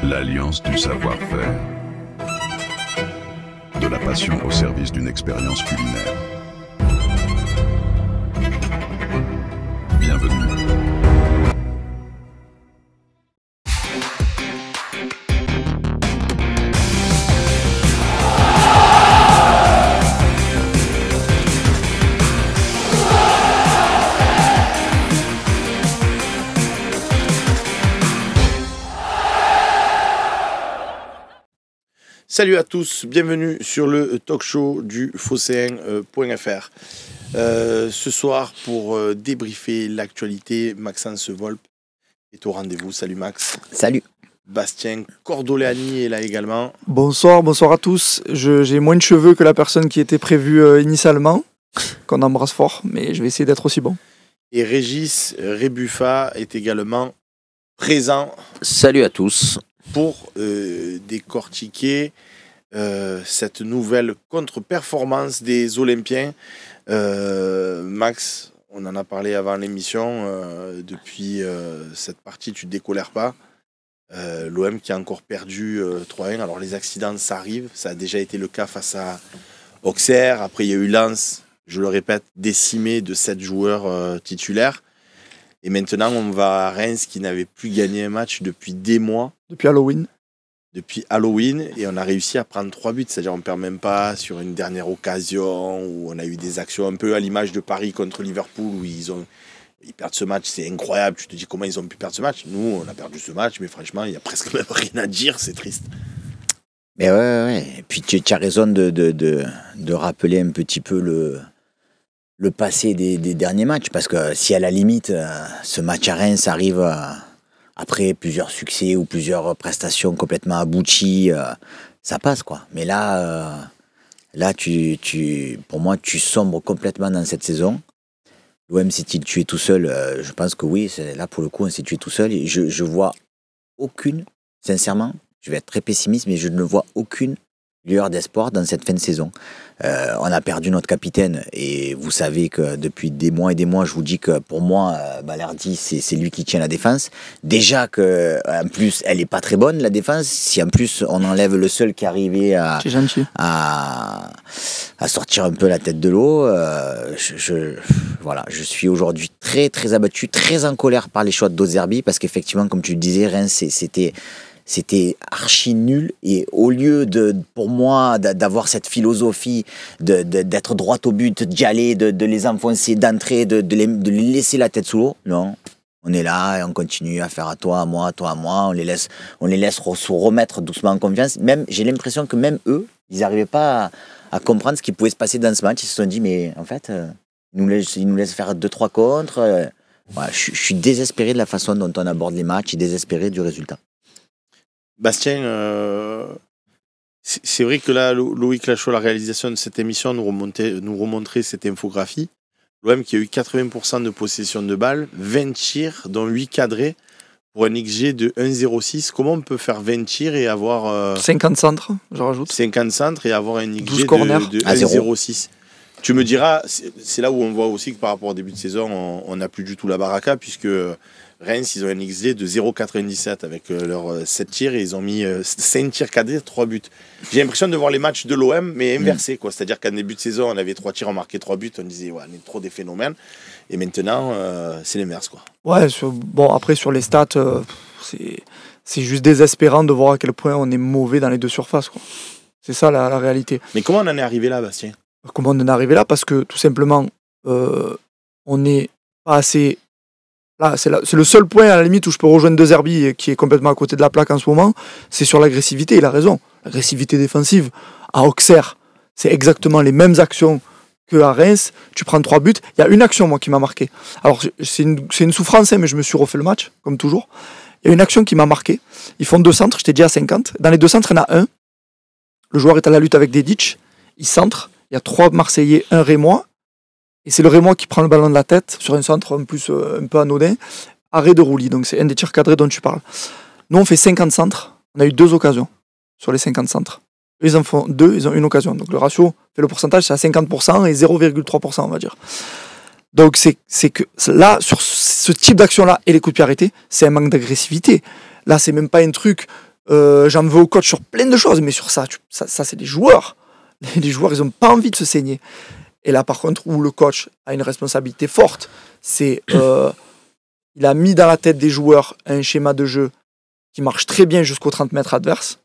L'alliance du savoir-faire. De la passion au service d'une expérience culinaire. Bienvenue. Salut à tous, bienvenue sur le talk show du phocéen.fr. Ce soir, pour débriefer l'actualité, Maxence Volpe est au rendez-vous. Salut Max. Salut. Bastien Cordoleani est là également. Bonsoir à tous. J'ai moins de cheveux que la personne qui était prévue initialement, qu'on embrasse fort, mais je vais essayer d'être aussi bon. Et Régis Rebuffa est également présent. Salut à tous. Pour décortiquer cette nouvelle contre-performance des Olympiens. Max, on en a parlé avant l'émission, depuis cette partie tu ne décolères pas. L'OM qui a encore perdu 3-1. Alors les accidents, ça arrive, ça a déjà été le cas face à Auxerre. Après il y a eu Lens, je le répète, décimé de 7 joueurs titulaires. Et maintenant, on va à Reims qui n'avait plus gagné un match depuis des mois. Depuis Halloween. Et on a réussi à prendre 3 buts. C'est-à-dire on ne perd même pas sur une dernière occasion où on a eu des actions un peu à l'image de Paris contre Liverpool où ils perdent ce match. C'est incroyable. Tu te dis comment ils ont pu perdre ce match. Nous, on a perdu ce match, mais franchement, il n'y a presque même rien à dire. C'est triste. Mais ouais. Et puis tu as raison de rappeler un petit peu le passé des derniers matchs, parce que si à la limite ce match à Reims arrive après plusieurs succès ou plusieurs prestations complètement abouties, ça passe quoi. Mais là pour moi tu sombres complètement dans cette saison. L'OM s'est-il tué tout seul? Je pense que oui, là pour le coup on s'est tué tout seul, et je vois aucune, sincèrement, je vais être très pessimiste, mais je ne vois aucune lueur d'espoir dans cette fin de saison. On a perdu notre capitaine, et vous savez que depuis des mois et des mois, je vous dis que pour moi, Balerdi, c'est lui qui tient la défense. Déjà que, en plus, elle est pas très bonne, la défense. Si en plus on enlève le seul qui arrivait à sortir un peu la tête de l'eau, voilà, je suis aujourd'hui très très abattu, très en colère par les choix de Dozerbi, parce qu'effectivement, comme tu le disais, Reims, c'était archi nul, et au lieu pour moi d'avoir cette philosophie d'être droit au but, d'y aller, de les enfoncer d'entrée, de les laisser la tête sous l'eau, non, on est là et on continue à faire à toi, à moi, on les laisse se remettre doucement en confiance. Même, j'ai l'impression que même eux, ils n'arrivaient pas à comprendre ce qui pouvait se passer dans ce match. Ils se sont dit, mais en fait, ils nous laissent faire 2-3 contre. Voilà, je suis désespéré de la façon dont on aborde les matchs et désespéré du résultat. Bastien, c'est vrai que là, Loïc Lachaud, la réalisation de cette émission, nous remontrait cette infographie. L'OM qui a eu 80% de possession de balles, 20 tirs, dont 8 cadrés, pour un XG de 1,06. Comment on peut faire 20 tirs et avoir... 50 centres, je rajoute. 50 centres et avoir un XG de 1,06. Tu me diras, c'est là où on voit aussi que par rapport au début de saison, on n'a plus du tout la baraka, puisque Reims, ils ont un XG de 0,97 avec leurs 7 tirs, et ils ont mis 5 tirs cadrés, 3 buts. J'ai l'impression de voir les matchs de l'OM, mais inversés, quoi. C'est-à-dire qu'en début de saison, on avait 3 tirs, on marquait 3 buts, on disait, ouais, on est trop des phénomènes. Et maintenant, c'est l'inverse, quoi. Ouais, bon, après, sur les stats, c'est juste désespérant de voir à quel point on est mauvais dans les deux surfaces, quoi. C'est ça la réalité. Mais comment on en est arrivé là, Bastien? Comment on en est arrivé là? Parce que tout simplement, on n'est pas assez... Là, c'est le seul point à la limite où je peux rejoindre Dezerbi, qui est complètement à côté de la plaque en ce moment, c'est sur l'agressivité. Il a raison. L'agressivité défensive à Auxerre, c'est exactement les mêmes actions qu'à Reims. Tu prends 3 buts. Il y a une action, moi, qui m'a marqué. Alors, c'est une souffrance, hein, mais je me suis refait le match, comme toujours. Il y a une action qui m'a marqué. Ils font 2 centres, je t'ai dit à 50. Dans les 2 centres, il y en a un. Le joueur est à la lutte avec Dedic. Il centre. Il y a 3 Marseillais, 1 Rémois. Et c'est le Rémois qui prend le ballon de la tête sur un centre en plus un peu anodin. Arrêt de Roulis. Donc c'est un des tirs cadrés dont tu parles. Nous, on fait 50 centres. On a eu 2 occasions sur les 50 centres. Eux, ils en font 2, ils ont 1 occasion. Donc le ratio fait le pourcentage, c'est à 50% et 0,3%, on va dire. Donc c'est que là, sur ce type d'action-là et les coups de pied arrêtés, c'est un manque d'agressivité. Là, c'est même pas un truc J'en veux au coach sur plein de choses, mais sur ça c'est les joueurs. Les joueurs, ils n'ont pas envie de se saigner. Et là, par contre, où le coach a une responsabilité forte, c'est il a mis dans la tête des joueurs un schéma de jeu qui marche très bien jusqu'aux 30 mètres adverses.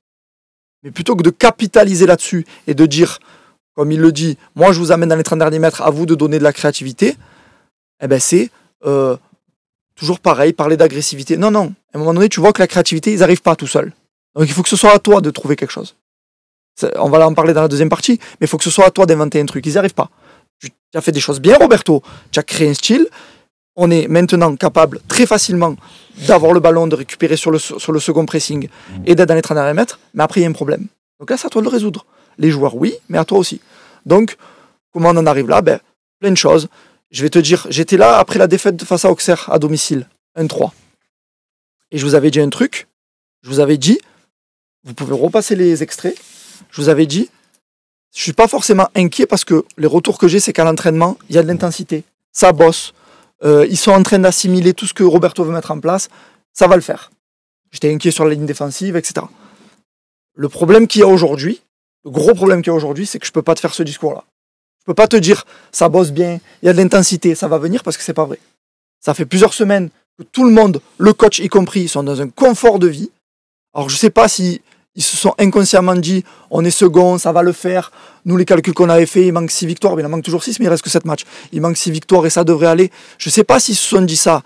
Mais plutôt que de capitaliser là-dessus et de dire, comme il le dit, moi je vous amène dans les 30 derniers mètres, à vous de donner de la créativité, eh ben c'est toujours pareil, parler d'agressivité. Non, à un moment donné, tu vois que la créativité, ils n'arrivent pas tout seuls. Donc il faut que ce soit à toi de trouver quelque chose. On va en parler dans la deuxième partie, mais il faut que ce soit à toi d'inventer un truc. Ils n'y arrivent pas. Tu as fait des choses bien, Roberto. Tu as créé un style. On est maintenant capable très facilement d'avoir le ballon, de récupérer sur le second pressing et d'être dans les 30 derniers mètres. Mais après, il y a un problème. Donc là, c'est à toi de le résoudre. Les joueurs, oui, mais à toi aussi. Donc, comment on en arrive là? Plein de choses. Je vais te dire, j'étais là après la défaite face à Auxerre à domicile, 1-3. Et je vous avais dit un truc. Je vous avais dit, vous pouvez repasser les extraits. Je vous avais dit, je ne suis pas forcément inquiet parce que les retours que j'ai, c'est qu'à l'entraînement, il y a de l'intensité. Ça bosse. Ils sont en train d'assimiler tout ce que Roberto veut mettre en place. Ça va le faire. J'étais inquiet sur la ligne défensive, etc. Le problème qu'il y a aujourd'hui, le gros problème qu'il y a aujourd'hui, c'est que je ne peux pas te faire ce discours-là. Je ne peux pas te dire, ça bosse bien, il y a de l'intensité, ça va venir, parce que ce n'est pas vrai. Ça fait plusieurs semaines que tout le monde, le coach y compris, sont dans un confort de vie. Alors je ne sais pas si ils se sont inconsciemment dit, on est second, ça va le faire. Nous, les calculs qu'on avait fait, il manque 6 victoires. Il en manque toujours 6, mais il reste que 7 matchs. Il manque 6 victoires et ça devrait aller. Je ne sais pas s'ils se sont dit ça.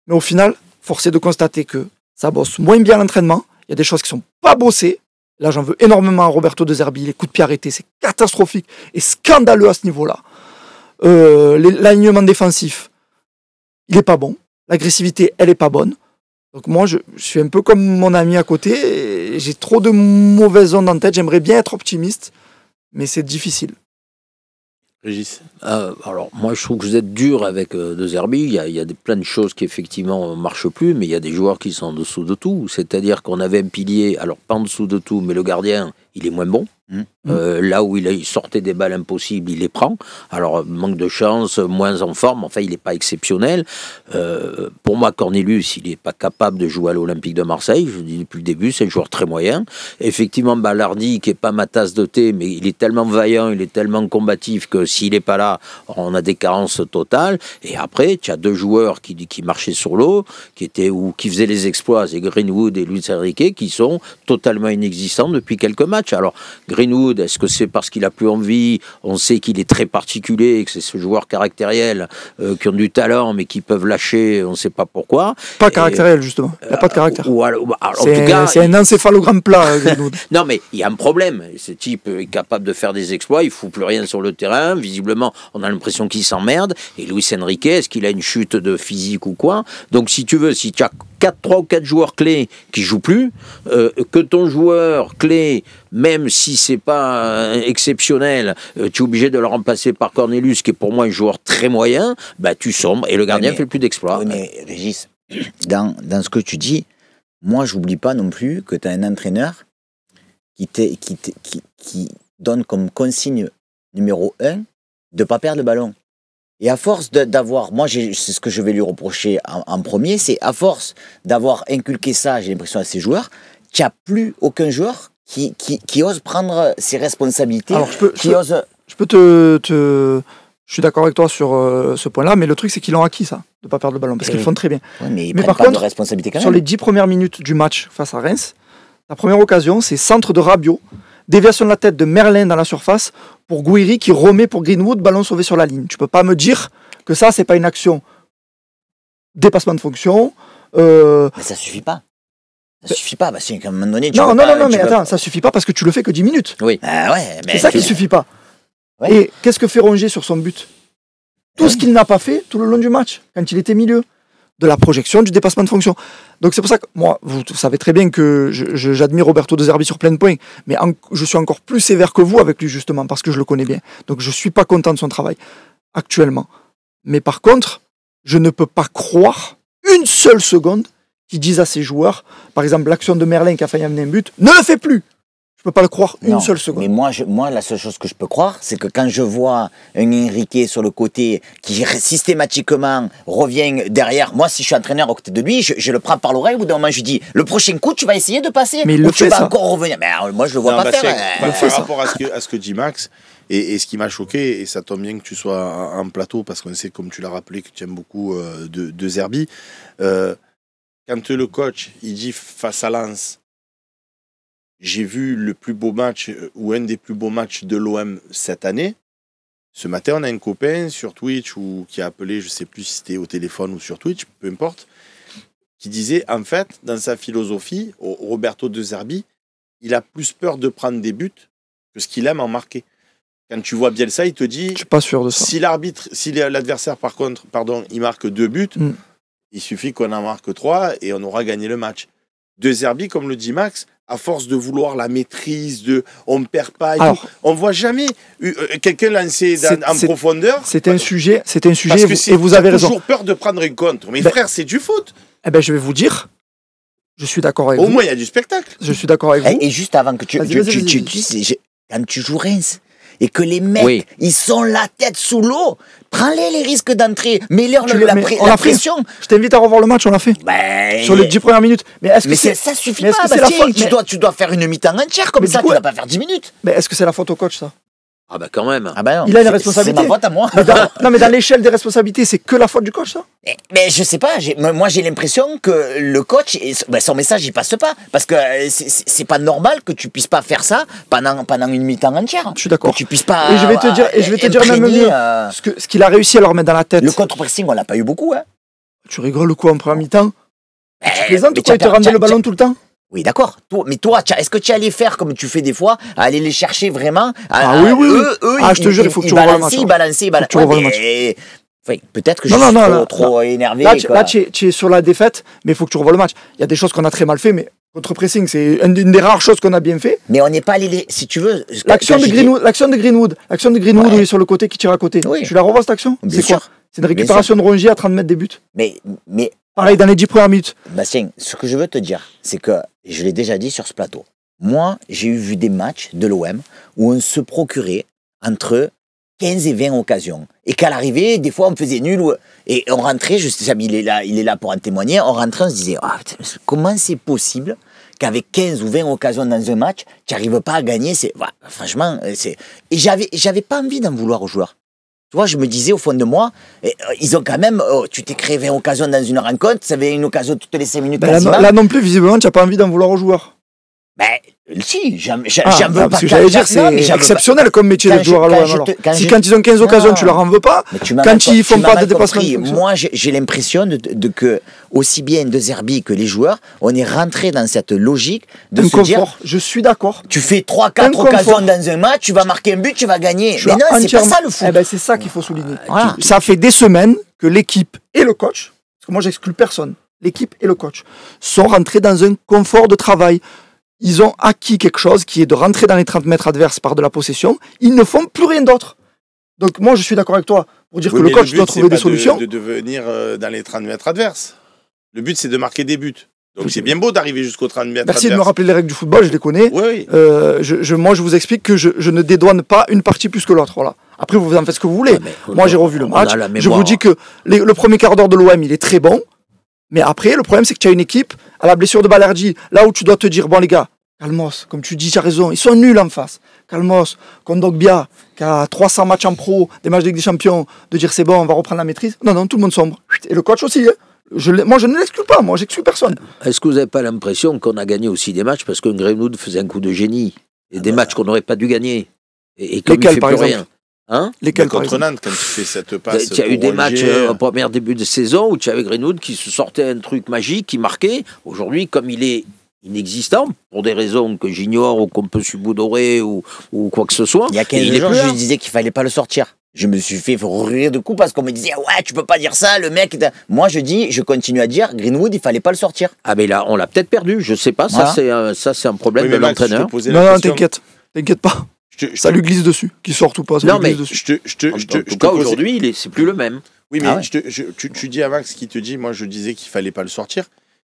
Mais au final, force est de constater que ça bosse moins bien à l'entraînement. Il y a des choses qui ne sont pas bossées. Là, j'en veux énormément à Roberto De Zerbi. Les coups de pied arrêtés, c'est catastrophique et scandaleux à ce niveau-là. L'alignement défensif, il n'est pas bon. L'agressivité, elle n'est pas bonne. Donc moi, je suis un peu comme mon ami à côté. J'ai trop de mauvaises ondes en tête. J'aimerais bien être optimiste, mais c'est difficile. Régis. Alors moi, je trouve que vous êtes dur avec De Zerbi. Il y a plein de choses qui effectivement ne marchent plus, mais il y a des joueurs qui sont en dessous de tout. C'est-à-dire qu'on avait un pilier, alors pas en dessous de tout, mais le gardien, il est moins bon. Là où il sortait des balles impossibles, il les prend. Alors, manque de chance, moins en forme, enfin, il n'est pas exceptionnel. Pour moi, Cornelius, il n'est pas capable de jouer à l'Olympique de Marseille. Je le dis depuis le début, c'est un joueur très moyen. Effectivement, Balardi, qui n'est pas ma tasse de thé, mais il est tellement vaillant, il est tellement combatif que s'il n'est pas là, on a des carences totales. Et après, tu as deux joueurs qui marchaient sur l'eau, qui faisaient les exploits, c'est Greenwood et Luis Enrique, qui sont totalement inexistants depuis quelques matchs. Alors, Greenwood, est-ce que c'est parce qu'il a plus envie? On sait qu'il est très particulier, que c'est ce joueur caractériel qui ont du talent mais qui peuvent lâcher, on ne sait pas pourquoi. Pas caractériel justement, il n'y a pas de caractère. C'est un encéphalogramme plat, Greenwood. Non mais il y a un problème, ce type est capable de faire des exploits, il ne fout plus rien sur le terrain, visiblement on a l'impression qu'il s'emmerde, et Luis Enrique, est-ce qu'il a une chute de physique ou quoi? Donc si tu veux, si tu as 3 ou 4 joueurs clés qui jouent plus, que ton joueur clé, même si c'est pas exceptionnel, tu es obligé de le remplacer par Cornelius, qui est pour moi un joueur très moyen, tu sombres et le gardien fait plus d'exploits. Oui, mais Régis, dans ce que tu dis, moi j'oublie pas non plus que tu as un entraîneur qui donne comme consigne numéro 1 de ne pas perdre le ballon. Et à force d'avoir, moi c'est ce que je vais lui reprocher en premier, c'est à force d'avoir inculqué ça, j'ai l'impression, à ses joueurs, qu'il n'y a plus aucun joueur qui ose prendre ses responsabilités. Alors je suis d'accord avec toi sur ce point-là, mais le truc c'est qu'ils l'ont acquis ça, de ne pas perdre le ballon, parce qu'ils le font très bien. Ouais, mais par contre, de responsabilité quand même. Sur les 10 premières minutes du match face à Reims, la première occasion, c'est centre de Rabiot, déviation de la tête de Merlin dans la surface pour Gouiri qui remet pour Greenwood, ballon sauvé sur la ligne. Tu peux pas me dire que ça, c'est pas une action dépassement de fonction. Mais ça suffit pas. Ça suffit pas, parce qu'à un moment donné... Non, mais attends, ça suffit pas parce que tu le fais que 10 minutes. Oui. C'est ça qui suffit pas. Ouais. Et qu'est-ce que fait Rongier sur son but? Tout ce qu'il n'a pas fait tout le long du match, quand il était milieu. De la projection, du dépassement de fonction. Donc c'est pour ça que moi, vous savez très bien que j'admire Roberto De Zerbi sur plein de points, mais je suis encore plus sévère que vous avec lui justement, parce que je le connais bien. Donc je ne suis pas content de son travail, actuellement. Mais par contre, je ne peux pas croire une seule seconde qu'ils disent à ses joueurs, par exemple l'action de Merlin qui a failli amener un but, ne le fais plus. peux pas le croire une seule seconde. Mais moi, la seule chose que je peux croire, c'est que quand je vois un Enrique sur le côté qui systématiquement revient derrière, moi, si je suis entraîneur à côté de lui, je le prends par l'oreille, au bout d'un moment, je dis, le prochain coup, tu vas essayer de passer, mais ou tu vas encore revenir. Mais moi, je le vois pas faire. Par rapport à ce que dit Max, et ce qui m'a choqué, et ça tombe bien que tu sois en plateau, parce qu'on sait, comme tu l'as rappelé, que tu aimes beaucoup de Zerbi, quand le coach, il dit face à Lens, j'ai vu le plus beau match, ou un des plus beaux matchs de l'OM cette année. Ce matin, on a un copain sur Twitch qui a appelé, je ne sais plus si c'était au téléphone ou sur Twitch, peu importe, qui disait, en fait, dans sa philosophie, Roberto De Zerbi, il a plus peur de prendre des buts que ce qu'il aime en marquer. Quand tu vois Bielsa, il te dit, je suis pas sûr de ça. Si l'adversaire, par contre, il marque 2 buts, il suffit qu'on en marque 3 et on aura gagné le match. De Zerbi, comme le dit Max, à force de vouloir la maîtrise, on ne perd pas, on ne voit jamais quelqu'un lancer en profondeur. C'est un sujet, et vous avez raison. J'ai toujours peur de prendre une contre. Mais frère, c'est du foot. Eh ben, je vais vous dire, je suis d'accord avec vous. Au moins, il y a du spectacle. Je suis d'accord avec vous. Et juste avant que quand tu joues Reims, et que les mecs, ils sont la tête sous l'eau, prends-les risques d'entrée, mets-leur la pression. Je t'invite à revoir le match, on l'a fait. Sur les 10 premières minutes. Mais ça suffit pas, tu dois faire une mi-temps entière comme ça, tu vas pas faire 10 minutes. Mais est-ce que c'est la faute au coach, ça? Ah bah quand même. Non. Il a une responsabilité. C'est ma faute à moi. Non, mais dans l'échelle des responsabilités, c'est que la faute du coach, ça? Mais je sais pas, moi j'ai l'impression que le coach, son message il passe pas. Parce que c'est pas normal que tu puisses pas faire ça pendant une mi-temps entière. Je suis d'accord. Que tu puisses pas. Et je vais te dire même mieux. Ce qu'il a réussi à leur mettre dans la tête. Le contre-pressing, on l'a pas eu beaucoup, hein. Tu rigoles ou quoi en première mi-temps? Tu plaisantes ou quoi? Il te rendait le ballon tout le temps? Oui, d'accord. Mais toi, est-ce que tu allais faire comme tu fais des fois, aller les chercher vraiment oui. Eux, je te jure, il faut que tu revoies le match. Ils balançaient. Peut-être que je suis trop énervé. Là, tu es sur la défaite, mais il faut que tu revoies le match. Il y a des choses qu'on a très mal fait, mais contre-pressing, c'est une des rares choses qu'on a bien fait. Mais on n'est pas allé, si tu veux. L'action de Greenwood, où il est sur le côté qui tire à côté. Oui. Tu la revois cette action? C'est quoi? C'est une récupération de Rongier à 30 mètres des buts. Mais pareil, dans les 10 premières minutes. Bastien, ce que je veux te dire, c'est que, je l'ai déjà dit sur ce plateau, moi, j'ai vu des matchs de l'OM où on se procurait entre 15 et 20 occasions. Et qu'à l'arrivée, des fois, on faisait nul. Et on rentrait, il est là pour en témoigner, on rentrait, on se disait, comment c'est possible qu'avec 15 ou 20 occasions dans un match, tu n'arrives pas à gagner? Franchement, Et j'avais pas envie d'en vouloir aux joueurs. Tu vois, je me disais au fond de moi, ils ont quand même, tu t'es créé 20 occasions dans une rencontre, ça avait une occasion toutes les 5 minutes. Là non plus, visiblement, tu n'as pas envie d'en vouloir aux joueurs. Si, j'en veux pas. Ce que j'allais dire, c'est exceptionnel comme métier de joueur à l'OM. Quand ils ont 15 occasions, tu leur en veux pas. Quand ils font pas de dépassement. Moi, j'ai l'impression que, aussi bien De Zerbi que les joueurs, on est rentré dans cette logique de se dire. Je suis d'accord. Tu fais 3-4 occasions dans un match, tu vas marquer un but, tu vas gagner. Mais non, c'est pas ça le foot. C'est ça qu'il faut souligner. Ça fait des semaines que l'équipe et le coach, parce que moi j'exclus personne, l'équipe et le coach, sont rentrés dans un confort de travail. Ils ont acquis quelque chose qui est de rentrer dans les 30 mètres adverses par de la possession. Ils ne font plus rien d'autre. Donc moi, je suis d'accord avec toi pour dire que le coach doit trouver des solutions. De devenir dans les 30 mètres adverses. Le but, c'est de marquer des buts. Donc c'est bien beau d'arriver jusqu'aux 30 mètres adverses. Merci de me rappeler les règles du football, je les connais. Oui. Moi, je vous explique que je ne dédouane pas une partie plus que l'autre. Voilà. Après, vous en faites ce que vous voulez. Moi, j'ai revu le match. Je vous dis que le premier quart d'heure de l'OM, il est très bon. Mais après, le problème, c'est que tu as une équipe à la blessure de Balerdi, là où tu dois te dire, bon les gars, Calmos, comme tu dis, tu as raison, ils sont nuls en face. Calmos, Kondogbia, qui a 300 matchs en pro, des matchs de Ligue des Champions, de dire c'est bon, on va reprendre la maîtrise. Non, tout le monde sombre. Et le coach aussi. Moi, je ne l'exclus pas, moi, j'exclus personne. Est-ce que vous n'avez pas l'impression qu'on a gagné aussi des matchs parce que Greenwood faisait un coup de génie et des matchs qu'on n'aurait pas dû gagner? Et comme il fait plus rien. Lesquels, contre Nantes, quand tu fais cette passe. Tu as eu des matchs au premier début de saison où tu avais Greenwood qui se sortait un truc magique, qui marquait. Aujourd'hui, comme il est inexistant, pour des raisons que j'ignore ou qu'on peut suboudorer ou quoi que ce soit. Il y a 15 jours, je disais qu'il fallait pas le sortir. Je me suis fait rire de coups parce qu'on me disait ouais, tu peux pas dire ça, le mec. Moi, je continue à dire Greenwood, il fallait pas le sortir. Ah mais là, on l'a peut-être perdu. Je sais pas. Voilà. Ça c'est un problème de l'entraîneur. Non, t'inquiète pas. Ça lui glisse dessus, qu'il sorte ou pas. Non mais en tout cas aujourd'hui, c'est plus le même. Oui, mais tu dis à Max qui te dit, moi je disais qu'il fallait pas le sortir.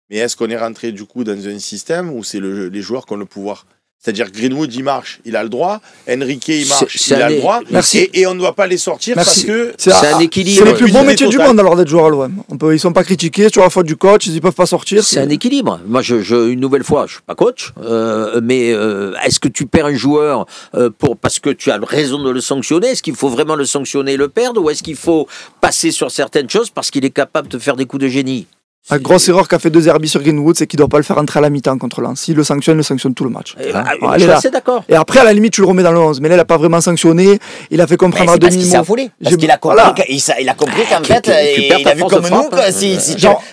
Mais est-ce qu'on est rentré du coup dans un système où c'est les joueurs qui ont le pouvoir? C'est-à-dire Greenwood, il marche, il a le droit. Enrique, il marche, il a le droit. Et on ne doit pas les sortir parce que c'est un équilibre. C'est les plus bons métiers du monde alors d'être joueur à l'OM. Ils ne sont pas critiqués sur la faute du coach, ils ne peuvent pas sortir. C'est un équilibre. Moi, une nouvelle fois, je ne suis pas coach, mais est-ce que tu perds un joueur parce que tu as raison de le sanctionner? Est-ce qu'il faut vraiment le sanctionner et le perdre? Ou est-ce qu'il faut passer sur certaines choses parce qu'il est capable de faire des coups de génie? La grosse erreur qu'a fait De Zerbi sur Greenwood, c'est qu'il ne doit pas le faire entrer à la mi-temps contre Lens. S'il le sanctionne tout le match. Je suis assez d'accord. Et après, à la limite, tu le remets dans le 11. Mais là, il n'a pas vraiment sanctionné. Il a fait comprendre à demi-mot. Parce qu'il s'est affolé. Parce qu'il a compris, il a compris qu'en fait, il a vu comme nous.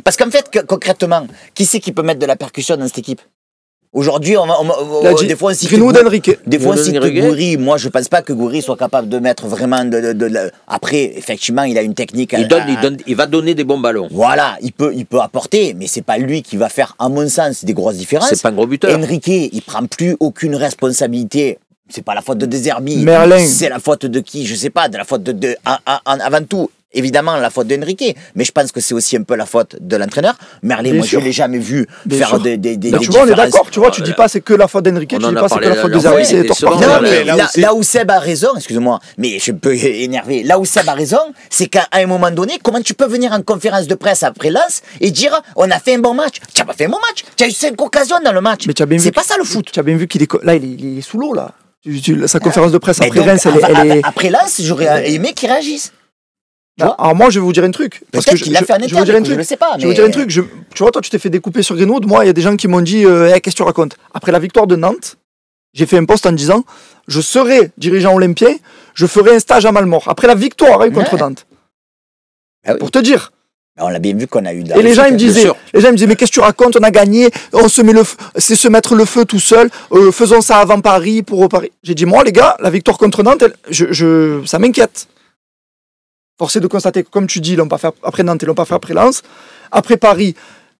Parce qu'en fait, concrètement, qui c'est qui peut mettre de la percussion dans cette équipe? Aujourd'hui, des fois, on cite Gouiri. Moi, je ne pense pas que Gouiri soit capable de mettre vraiment Après, effectivement, il a une technique. Il va donner des bons ballons. Voilà, il peut apporter, mais c'est pas lui qui va faire, à mon sens, des grosses différences. C'est pas un gros buteur. Enrique, il prend plus aucune responsabilité. C'est pas la faute de De Zerbi. Merlin. C'est la faute de qui? Je sais pas. De la faute avant tout. Évidemment, la faute d'Enrique, mais je pense que c'est aussi un peu la faute de l'entraîneur. Merlin, moi, je ne l'ai jamais vu faire des tu vois, on est d'accord, tu vois, tu dis pas c'est que la faute d'Enrique, tu dis pas c'est que la faute de Zerbi, c'est là où Seb a raison, excuse-moi, mais je peux énerver, là où Seb a raison, c'est qu'à un moment donné, comment tu peux venir en conférence de presse après Lens et dire on a fait un bon match? Tu n'as pas fait un bon match, tu as eu 5 occasions dans le match. C'est pas ça le foot. Tu as bien vu qu'il est là, il est sous l'eau, là. Sa conférence de presse après Lens, elle est... Après Lens, j'aurais aimé qu'il réagisse. Alors moi je vais vous dire un truc parce que je le sais pas. Je vais vous dire un truc. Tu vois, toi tu t'es fait découper sur Greenwood. Moi il y a des gens qui m'ont dit qu'est-ce que tu racontes? Après la victoire de Nantes, j'ai fait un post en disant je serai dirigeant olympien, je ferai un stage à Malmort après la victoire contre Nantes. Pour te dire. On l'a bien vu qu'on a eu. Et les gens ils me disaient mais qu'est-ce que tu racontes? On a gagné, on se met c'est se mettre le feu tout seul. Faisons ça avant Paris pour Paris. J'ai dit moi les gars, la victoire contre Nantes, ça m'inquiète. Forcé de constater que, comme tu dis, ils l'ont pas fait après Nantes, ils l'ont pas fait après Lens. Après Paris,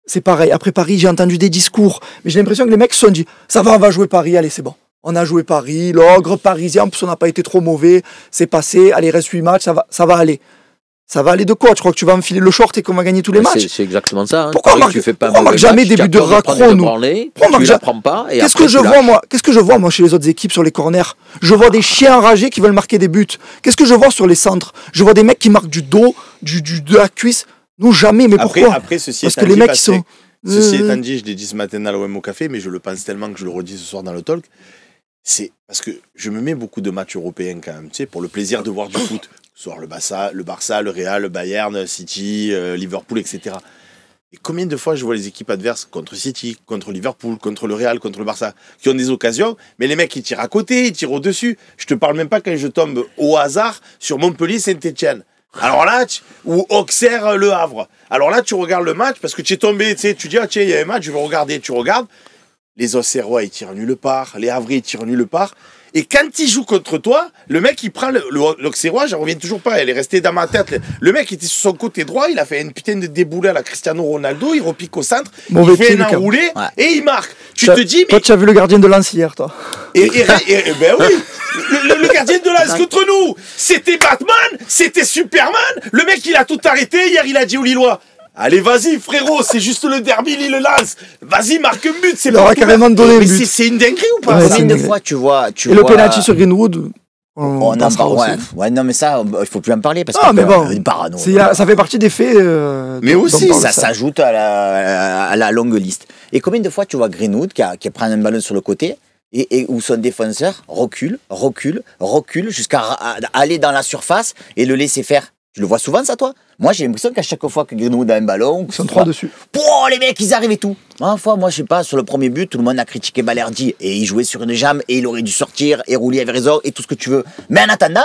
c'est pareil. Après Paris, j'ai entendu des discours. Mais j'ai l'impression que les mecs se sont dit, ça va, on va jouer Paris, allez, c'est bon. On a joué Paris, l'ogre parisien, en plus on n'a pas été trop mauvais, c'est passé, allez, reste 8 matchs, ça va aller. Ça va aller de quoi? Tu crois que tu vas enfiler le short et qu'on va gagner tous les matchs? C'est exactement ça. Hein. Pourquoi on marque jamais des buts de raccro, nous? Tu la prends pas. Qu'est-ce que je vois, moi, chez les autres équipes sur les corners? Je vois des chiens enragés qui veulent marquer des buts. Qu'est-ce que je vois sur les centres? Je vois des mecs qui marquent du dos, de la cuisse. Nous, jamais. Mais pourquoi? Parce que les mecs, sont... Ceci étant dit, je l'ai dit ce matin à l'OM au café, mais je le pense tellement que je le redis ce soir dans le talk. C'est parce que je me mets beaucoup de matchs européens quand même, tu sais, pour le plaisir de voir du foot. Soit le Barça, le Real, le Bayern, City, Liverpool, etc. Et combien de fois je vois les équipes adverses contre City, contre Liverpool, contre le Real, contre le Barça, qui ont des occasions, mais les mecs ils tirent à côté, ils tirent au-dessus. Je te parle même pas quand je tombe au hasard sur Montpellier-Saint-Etienne. Alors là, ou Auxerre-Le Havre. Alors là, tu regardes le match parce que tu es tombé, tu sais, tu dis, ah tiens, il y a un match, je vais regarder. Tu regardes, les Auxerrois ils tirent nulle part, les Havrais ils tirent nulle part. Et quand il joue contre toi, le mec, il prend l'Auxerrois, j'en reviens toujours pas, elle est restée dans ma tête. Le mec était sur son côté droit, il a fait une putain de déboulé à la Cristiano Ronaldo, il repique au centre, il fait un enroulé et il marque. Tu te dis, mais... Toi, tu as vu le gardien de Lens hier, toi. Ben oui, le gardien de Lens contre nous, c'était Batman, c'était Superman. Le mec, il a tout arrêté, hier, il a dit aux Lillois, allez, vas-y, frérot, c'est juste le derby, Lille-Lens. Vas-y, marque un but, c'est pas carrément donné. Mais c'est une dinguerie ou pas? Combien de fois tu vois et le penalty sur Greenwood, on en parle. Ouais, non, mais ça, il faut plus en parler parce que mais bon, parano. Ça fait partie des faits. Mais aussi, ça s'ajoute à la longue liste. Et combien de fois tu vois Greenwood qui prend un ballon sur le côté et où son défenseur recule jusqu'à aller dans la surface et le laisser faire? Tu le vois souvent, ça, toi? Moi, j'ai l'impression qu'à chaque fois que Greenwood a un ballon... Ils sont trois dessus. Oh, les mecs, ils arrivent et tout. Une fois, moi, je sais pas, sur le premier but, tout le monde a critiqué Balerdi. Et il jouait sur une jambe, et il aurait dû sortir, et Roulier avait raison, et tout ce que tu veux. Mais en attendant,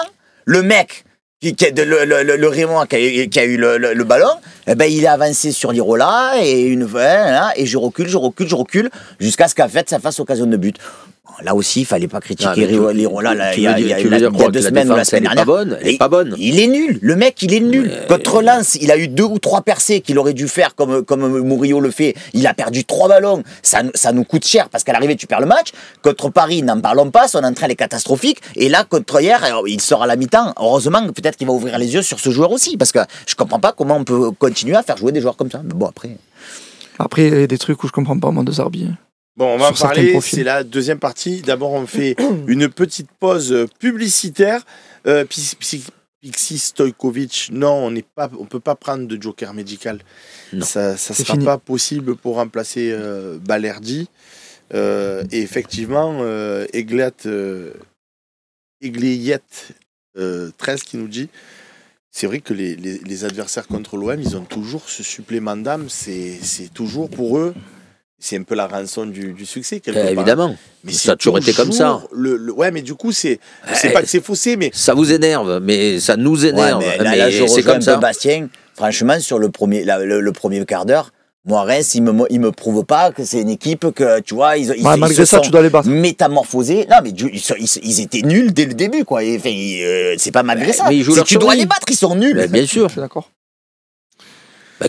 le mec, le Raymond qui a eu le ballon, eh ben, il est avancé sur l'Irola, et je recule, jusqu'à ce qu'en fait, ça fasse occasion de but. Là aussi, il fallait pas critiquer l'Irola il y a 2 semaines ou la semaine dernière. Elle est pas bonne. Il est nul. Le mec, il est nul. Contre Lens, il a eu 2 ou 3 percées qu'il aurait dû faire comme Murillo le fait. Il a perdu 3 ballons. Ça nous coûte cher parce qu'à l'arrivée, tu perds le match. Contre Paris, n'en parlons pas. Son entrée, elle est catastrophique. Et là, contre hier, il sort à la mi-temps. Heureusement, peut-être qu'il va ouvrir les yeux sur ce joueur aussi. Parce que je comprends pas comment on peut continuer à faire jouer des joueurs comme ça. Mais bon, après. Après, il y a des trucs où je comprends pas, moi, de Zerbi. Bon, on va en parler, c'est la deuxième partie. D'abord, on fait une petite pause publicitaire. Pixi Stojkovic, non, on ne peut pas prendre de joker médical. Non, ça ne sera pas possible pour remplacer Balerdi. Et effectivement, Egliet 13 qui nous dit, c'est vrai que les adversaires contre l'OM, ils ont toujours ce supplément d'âme. C'est toujours pour eux. C'est un peu la rançon du succès, quelque part. Évidemment. Mais ça a toujours été comme ça. Ouais, mais du coup, c'est pas que c'est faussé, mais... Ça vous énerve, mais ça nous énerve. Ouais, mais là, je rejoins un peu Bastien. Franchement, sur le premier quart d'heure, moi, Reims, il me prouve pas que c'est une équipe que, tu vois, malgré ça, tu dois les battre. Métamorphosés. Non, mais ils étaient nuls dès le début, quoi. C'est pas malgré ça. Mais tu dois les battre, ils sont nuls. Mais bien sûr. Je suis d'accord.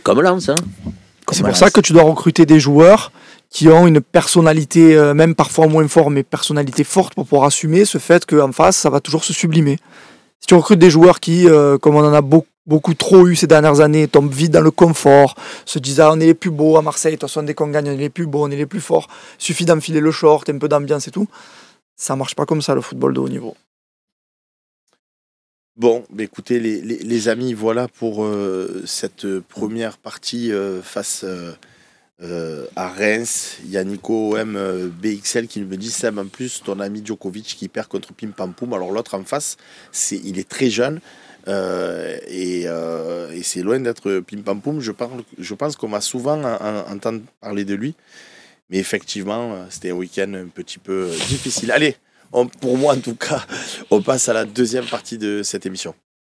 Comme Lens, hein. C'est pour ça que tu dois recruter des joueurs qui ont une personnalité, même parfois moins forte, mais personnalité forte pour pouvoir assumer ce fait qu'en face, ça va toujours se sublimer. Si tu recrutes des joueurs qui, comme on en a beaucoup trop eu ces dernières années, tombent vite dans le confort, se disent on est les plus beaux à Marseille, de toute façon dès qu'on gagne on est les plus beaux, on est les plus forts, il suffit d'enfiler le short, un peu d'ambiance et tout. Ça marche pas comme ça le football de haut niveau. Bon, bah écoutez les amis, voilà pour cette première partie face à Reims. Il y a Nico BXL qui me dit Seb, en plus ton ami Djokovic qui perd contre Pim Pam Poum. Alors l'autre en face, il est très jeune et c'est loin d'être Pim Pam Poum. Je pense qu'on va souvent entendre parler de lui, mais effectivement c'était un week-end un petit peu difficile. Allez, pour moi en tout cas, on passe à la deuxième partie de cette émission.